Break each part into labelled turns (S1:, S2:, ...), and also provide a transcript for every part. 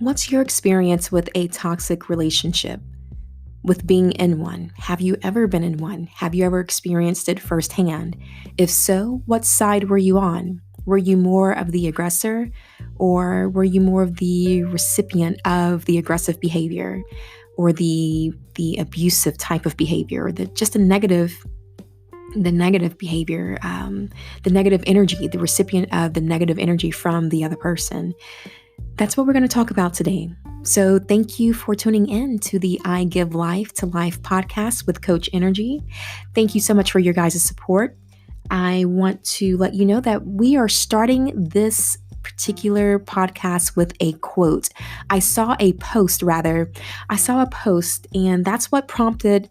S1: What's your experience with a toxic relationship? With being in one? Have you ever been in one? Have you ever experienced it firsthand? If so, what side were you on? Were you more of the aggressor or were you more of the recipient of the aggressive behavior or the abusive type of behavior or just the negative behavior, the negative energy, the recipient of the negative energy from the other person? That's what we're going to talk about today. So, thank you for tuning in to the I Give Life to Life podcast with Coach Nrgy. Thank you so much for your guys' support. I want to let you know that we are starting this particular podcast with a quote. I saw a post, and that's what prompted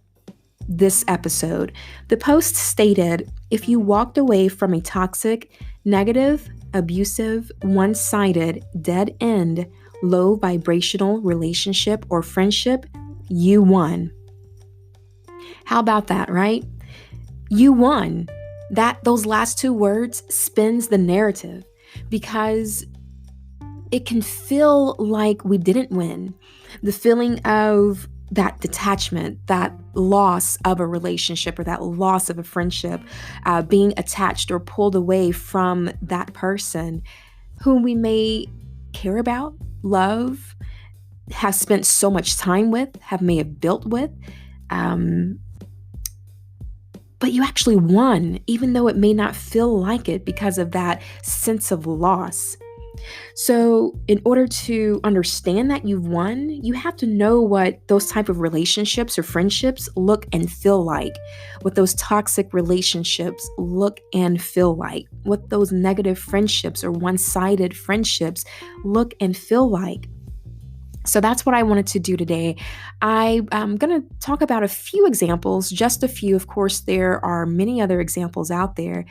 S1: this episode. The post stated, if you walked away from a toxic, negative, abusive, one-sided, dead-end, low vibrational relationship or friendship, you won. How about that, right? You won. Those last two words spins the narrative because it can feel like we didn't win. The feeling of that detachment, that loss of a relationship or that loss of a friendship, being attached or pulled away from that person whom we may care about, love, have spent so much time with, may have built with. But you actually won, even though it may not feel like it because of that sense of loss. So in order to understand that you've won, you have to know what those type of relationships or friendships look and feel like, what those toxic relationships look and feel like, what those negative friendships or one-sided friendships look and feel like. So that's what I wanted to do today. I'm going to talk about a few examples, just a few. Of course, there are many other examples out there,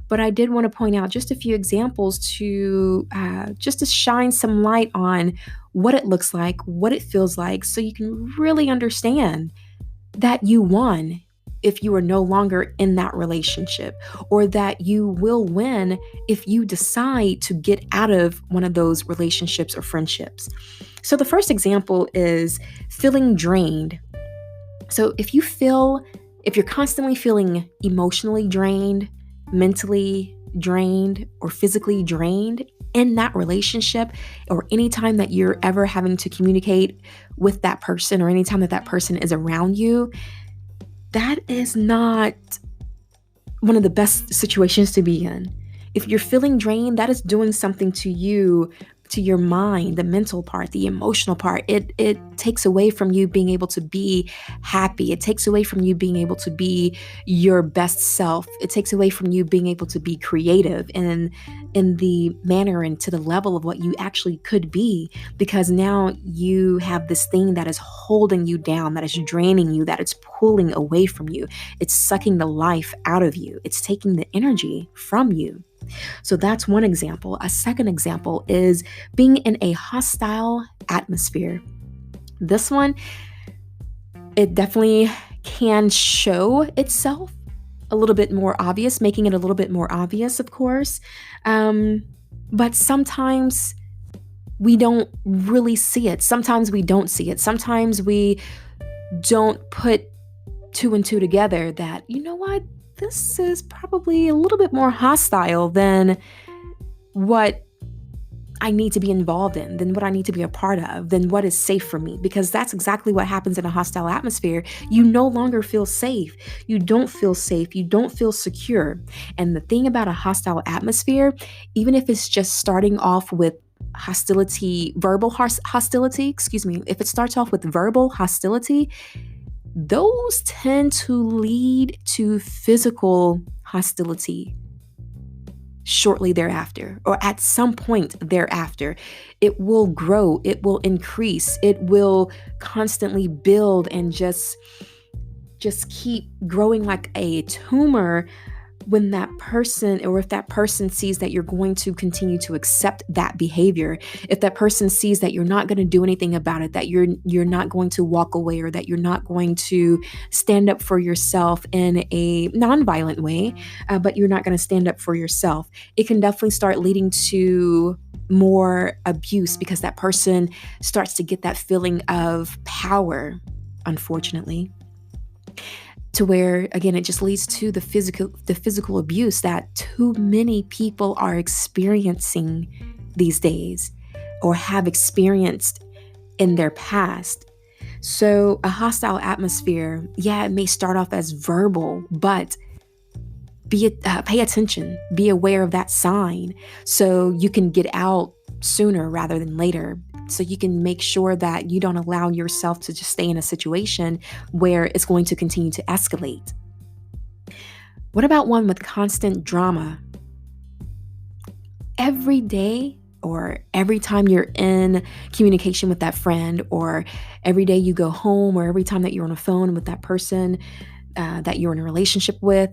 S1: but I did want to point out just a few examples to shine some light on what it looks like, what it feels like, so you can really understand that you won if you are no longer in that relationship, or that you will win if you decide to get out of one of those relationships or friendships. So the first example is feeling drained. So if you're constantly feeling emotionally drained, mentally drained, or physically drained in that relationship, or anytime that you're ever having to communicate with that person, or anytime that person is around you, that is not one of the best situations to be in. If you're feeling drained, that is doing something to you, to your mind, the mental part, the emotional part. It takes away from you being able to be happy. It takes away from you being able to be your best self. It takes away from you being able to be creative in the manner and to the level of what you actually could be, because now you have this thing that is holding you down, that is draining you, that it's pulling away from you. It's sucking the life out of you. It's taking the energy from you. So that's one example. A second example is being in a hostile atmosphere. This one, it definitely can show itself a little bit more obvious, making it a little bit more obvious, of course. But sometimes we don't really see it. Sometimes we don't see it. Sometimes we don't put two and two together that, you know what? This is probably a little bit more hostile than what I need to be involved in, than what I need to be a part of, than what is safe for me. Because that's exactly what happens in a hostile atmosphere. You no longer feel safe. You don't feel safe. You don't feel secure. And the thing about a hostile atmosphere, even if it's just starting off with hostility, verbal hostility, if it starts off with verbal hostility, those tend to lead to physical hostility shortly thereafter, or at some point thereafter. It will grow, it will increase, it will constantly build and just keep growing like a tumor when that person, or if that person sees that you're going to continue to accept that behavior, if that person sees that you're not going to do anything about it, that you're not going to walk away, or that you're not going to stand up for yourself in a nonviolent way, but you're not going to stand up for yourself, it can definitely start leading to more abuse because that person starts to get that feeling of power, unfortunately, to where again it just leads to the physical abuse that too many people are experiencing these days or have experienced in their past. So a hostile atmosphere, yeah, it may start off as verbal, but pay attention, be aware of that sign so you can get out sooner rather than later. So you can make sure that you don't allow yourself to just stay in a situation where it's going to continue to escalate. What about one with constant drama? Every day or every time you're in communication with that friend, or every day you go home, or every time that you're on a phone with that person that you're in a relationship with,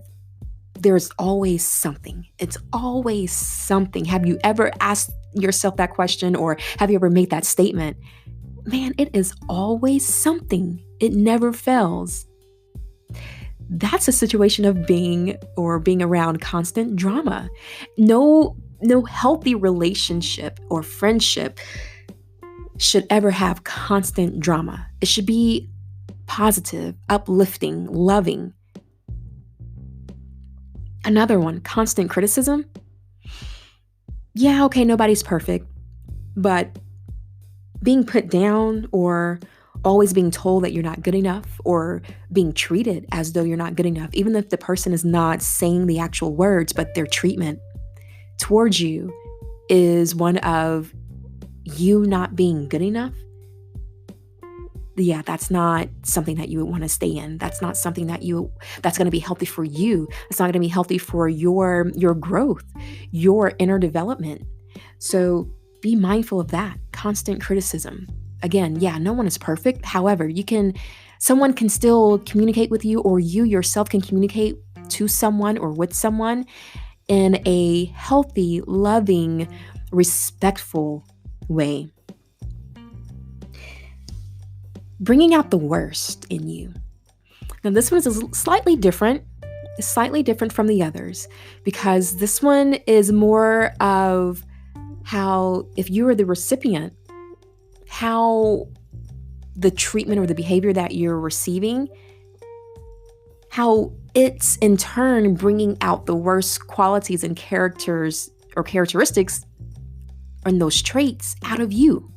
S1: there's always something. It's always something. Have you ever asked yourself that question, or have you ever made that statement? Man, it is always something. It never fails. That's a situation of being around constant drama. No healthy relationship or friendship should ever have constant drama. It should be positive, uplifting, loving. Another one, constant criticism. Yeah, okay, nobody's perfect, but being put down or always being told that you're not good enough, or being treated as though you're not good enough, even if the person is not saying the actual words, but their treatment towards you is one of you not being good enough. Yeah, that's not something that you want to stay in. That's not something that's going to be healthy for you. It's not going to be healthy for your growth, your inner development. So be mindful of that constant criticism. Again, yeah, no one is perfect. However, someone can still communicate with you, or you yourself can communicate to someone or with someone in a healthy, loving, respectful way. Bringing out the worst in you. Now, this one is slightly different. It's slightly different from the others because this one is more of how, if you are the recipient, how the treatment or the behavior that you're receiving, how it's in turn bringing out the worst qualities and characters or characteristics and those traits out of you.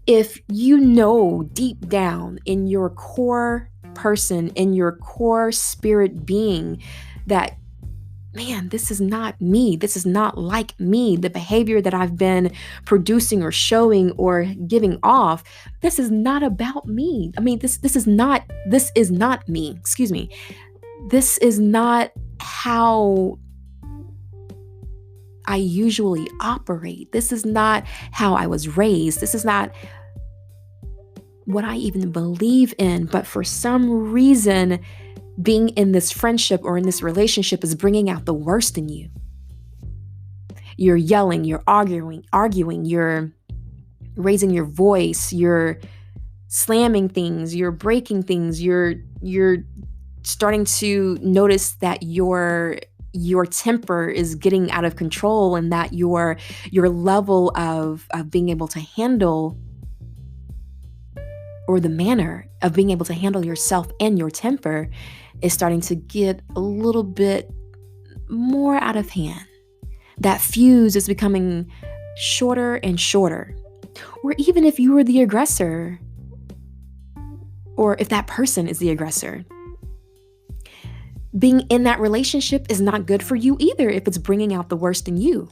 S1: If you know deep down in your core person, in your core spirit being, that, man, this is not me. This is not like me. The behavior that I've been producing or showing or giving off, this is not about me. I mean, this is not me. Excuse me. This is not how I usually operate. This is not how I was raised. This is not what I even believe in. But for some reason, being in this friendship or in this relationship is bringing out the worst in you. You're yelling, you're arguing, you're raising your voice, you're slamming things, you're breaking things, you're starting to notice that your temper is getting out of control, and that your level of being able to handle, or the manner of being able to handle yourself and your temper, is starting to get a little bit more out of hand. That fuse is becoming shorter and shorter. Or even if you were the aggressor, or if that person is the aggressor, being in that relationship is not good for you either if it's bringing out the worst in you.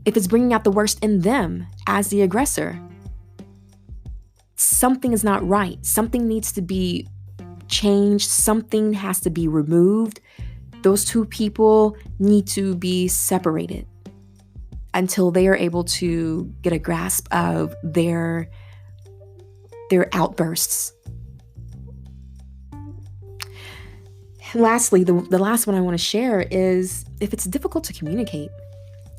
S1: If it's bringing out the worst in them as the aggressor. Something is not right. Something needs to be changed. Something has to be removed. Those two people need to be separated until they are able to get a grasp of their outbursts. Lastly, the last one I want to share is if it's difficult to communicate.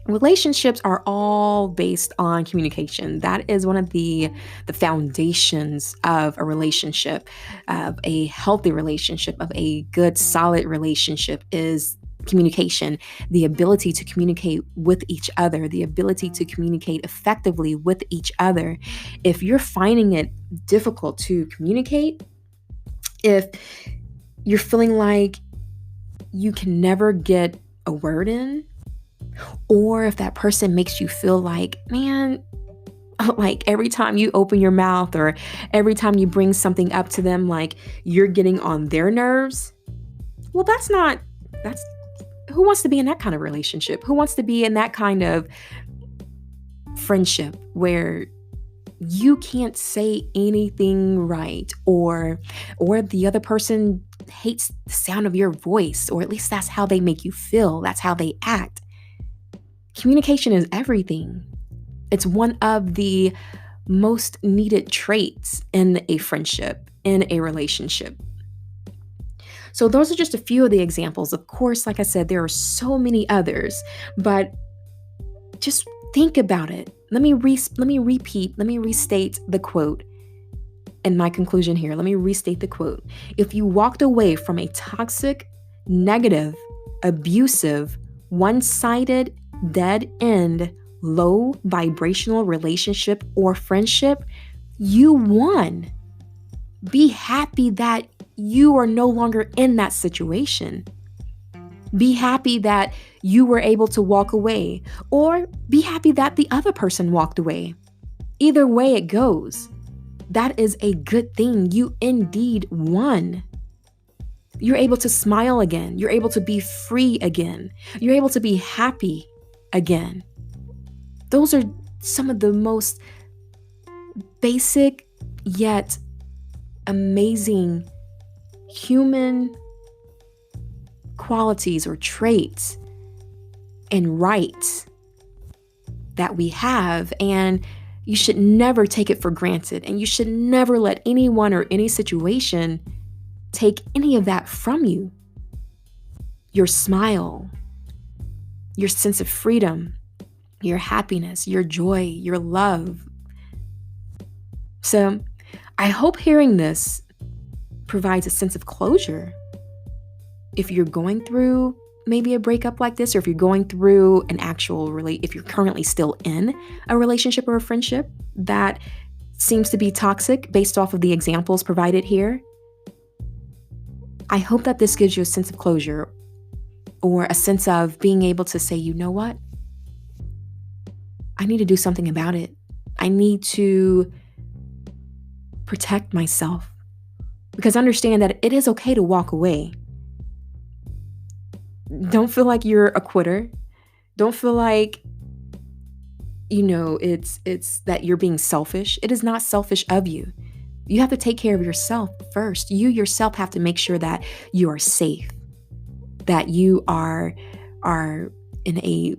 S1: Relationships are all based on communication. That is one of the foundations of a relationship, of a healthy relationship, of a good, solid relationship, is communication, the ability to communicate with each other, the ability to communicate effectively with each other. If you're finding it difficult to communicate, if you're feeling like you can never get a word in, or if that person makes you feel like, man, like every time you open your mouth or every time you bring something up to them, like you're getting on their nerves, well, that's who wants to be in that kind of relationship? Who wants to be in that kind of friendship where you can't say anything right, or the other person hates the sound of your voice, or at least that's how they make you feel, that's how they act. Communication is everything. It's one of the most needed traits in a friendship, in a relationship. So those are just a few of the examples. Of course, like I said, there are so many others, but just think about it. Let me restate the quote and my conclusion here. Let me restate the quote. If you walked away from a toxic, negative, abusive, one-sided, dead-end, low vibrational relationship or friendship, you won. Be happy that you are no longer in that situation. Be happy that you were able to walk away, or be happy that the other person walked away. Either way it goes, that is a good thing. You indeed won. You're able to smile again. You're able to be free again. You're able to be happy again. Those are some of the most basic yet amazing human qualities or traits and rights that we have, and you should never take it for granted, and you should never let anyone or any situation take any of that from you. Your smile, your sense of freedom, your happiness, your joy, your love. So I hope hearing this provides a sense of closure. If you're going through maybe a breakup like this, or if you're going through an actual if you're currently still in a relationship or a friendship that seems to be toxic based off of the examples provided here, I hope that this gives you a sense of closure, or a sense of being able to say, you know what? I need to do something about it. I need to protect myself, because understand that it is okay to walk away. Don't feel like you're a quitter. Don't feel like, it's that you're being selfish. It is not selfish of you. You have to take care of yourself first. You yourself have to make sure that you are safe, that you are in a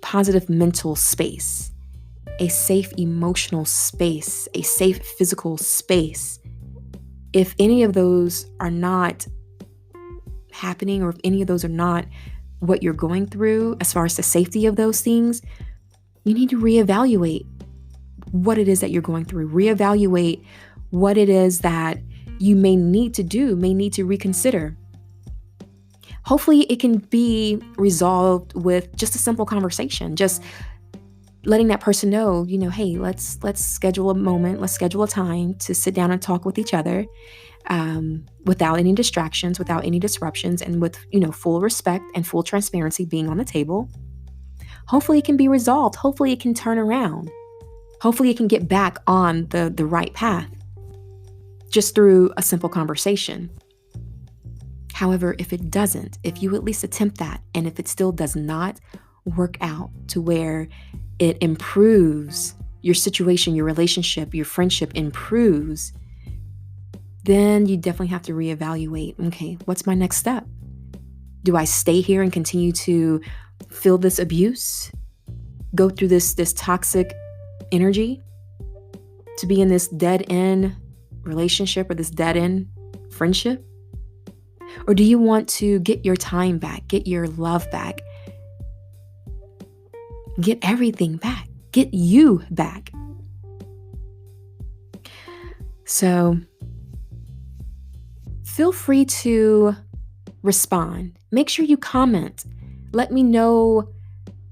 S1: positive mental space, a safe emotional space, a safe physical space. If any of those are not happening, or if any of those are not what you're going through as far as the safety of those things, you need to reevaluate what it is that you're going through. Reevaluate what it is that you may need to do, may need to reconsider. Hopefully it can be resolved with just a simple conversation, just letting that person know, hey, let's schedule a moment, let's schedule a time to sit down and talk with each other, without any distractions, without any disruptions, and with, full respect and full transparency being on the table. Hopefully it can be resolved. Hopefully it can turn around. Hopefully it can get back on the right path just through a simple conversation. However, if it doesn't, if you at least attempt that, and if it still does not work out to where it improves your situation, your relationship, your friendship improves, then you definitely have to reevaluate, okay, what's my next step? Do I stay here and continue to feel this abuse, go through this toxic energy, to be in this dead-end relationship or this dead-end friendship? Or do you want to get your time back, get your love back, get everything back, get you back? So feel free to respond. Make sure you comment. Let me know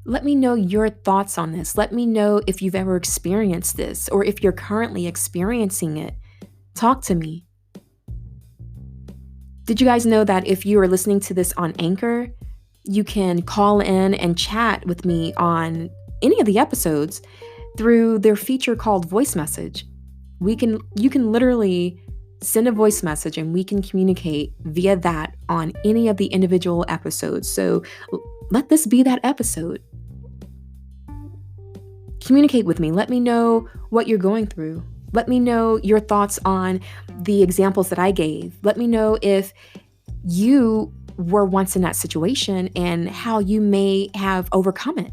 S1: your thoughts on this. Let me know if you've ever experienced this or if you're currently experiencing it. Talk to me. Did you guys know that if you are listening to this on Anchor, you can call in and chat with me on any of the episodes through their feature called voice message? You can literally send a voice message and we can communicate via that on any of the individual episodes. So let this be that episode. Communicate with me. Let me know what you're going through. Let me know your thoughts on the examples that I gave. Let me know if you were once in that situation and how you may have overcome it.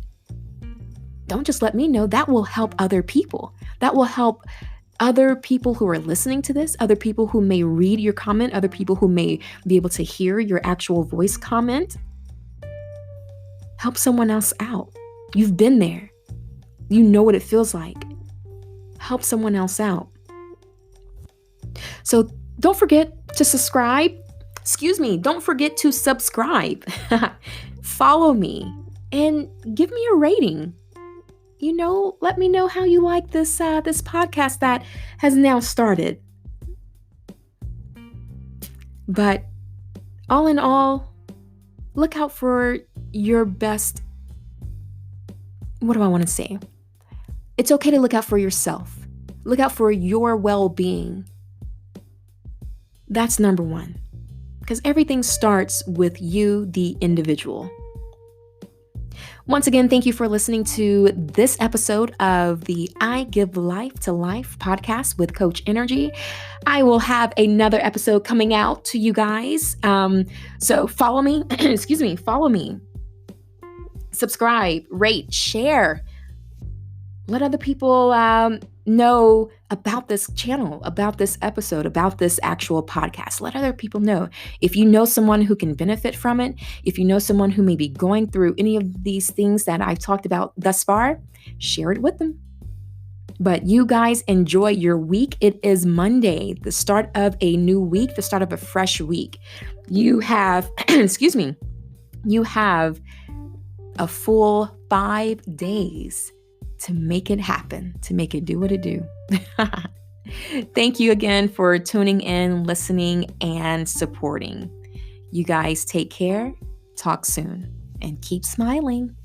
S1: Don't just let me know. That will help other people. That will help other people who are listening to this, other people who may read your comment, other people who may be able to hear your actual voice comment. Help someone else out. You've been there. You know what it feels like. Help someone else out. So don't forget to subscribe. Don't forget to subscribe. Follow me and give me a rating. Let me know how you like this podcast that has now started. But all in all, look out for your best. What do I want to say? It's okay to look out for yourself. Look out for your well-being. That's number one. Because everything starts with you, the individual. Once again, thank you for listening to this episode of the I Give Life to Life podcast with Coach Nrgy. I will have another episode coming out to you guys. So follow me. Follow me. Subscribe, rate, share. Let other people know about this channel, about this episode, about this actual podcast. Let other people know. If you know someone who can benefit from it, if you know someone who may be going through any of these things that I've talked about thus far, share it with them. But you guys enjoy your week. It is Monday, the start of a new week, the start of a fresh week. You have, you have a full 5 days to make it happen, to make it do what it do. Thank you again for tuning in, listening, and supporting. You guys take care, talk soon, and keep smiling.